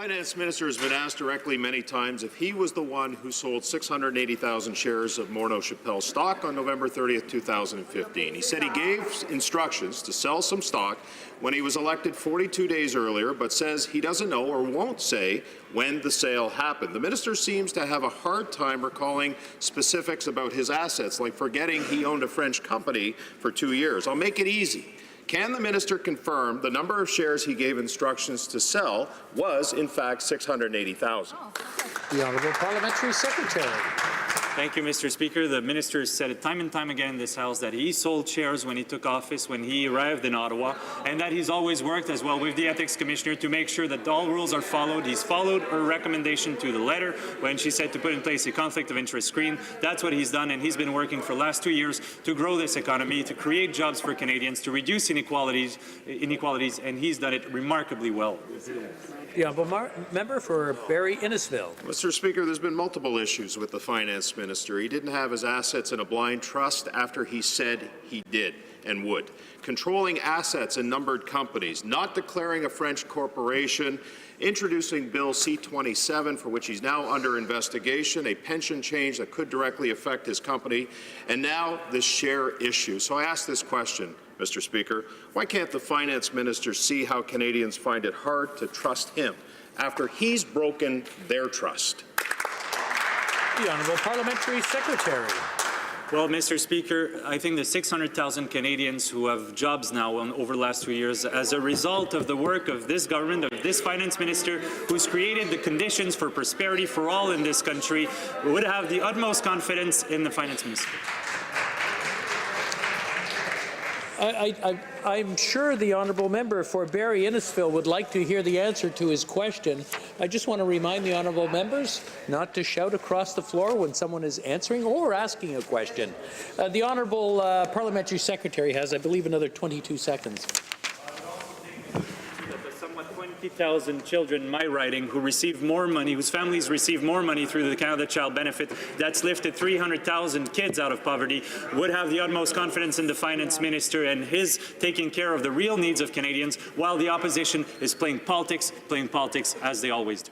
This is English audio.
Finance Minister has been asked directly many times if he was the one who sold 680,000 shares of Morneau Chappelle stock on November 30th, 2015. He said he gave instructions to sell some stock when he was elected 42 days earlier, but says he doesn't know or won't say when the sale happened. The minister seems to have a hard time recalling specifics about his assets, like forgetting he owned a French company for 2 years. I'll make it easy. Can the minister confirm the number of shares he gave instructions to sell was, in fact, 680,000? The Honourable Parliamentary Secretary. Thank you, Mr. Speaker. The minister has said it time and time again in this House that he sold shares when he took office, when he arrived in Ottawa, and that he's always worked as well with the Ethics Commissioner to make sure that all rules are followed. He's followed her recommendation to the letter when she said to put in place a conflict of interest screen. That's what he's done, and he's been working for the last 2 years to grow this economy, to create jobs for Canadians, to reduce inequalities, and he's done it remarkably well. The Honourable Member for Barrie Innisfil. Mr. Speaker, there's been multiple issues with the Finance Minister. He didn't have his assets in a blind trust after he said he did and would. Controlling assets in numbered companies, not declaring a French corporation, introducing Bill C-27, for which he's now under investigation, a pension change that could directly affect his company, and now this share issue. So I ask this question, Mr. Speaker, why can't the Finance Minister see how Canadians find it hard to trust him after he's broken their trust? The Honourable Parliamentary Secretary. Well, Mr. Speaker, I think the 600,000 Canadians who have jobs now over the last 2 years as a result of the work of this government, of this Finance Minister, who's created the conditions for prosperity for all in this country, would have the utmost confidence in the Finance Minister. I'm sure the Honourable Member for Barrie Innisfil would like to hear the answer to his question. I just want to remind the Honourable Members not to shout across the floor when someone is answering or asking a question. The Honourable Parliamentary Secretary has, I believe, another 22 seconds. 20,000 children in my riding who receive more money, whose families receive more money through the Canada Child Benefit, that's lifted 300,000 kids out of poverty, would have the utmost confidence in the Finance Minister and his taking care of the real needs of Canadians, while the opposition is playing politics as they always do.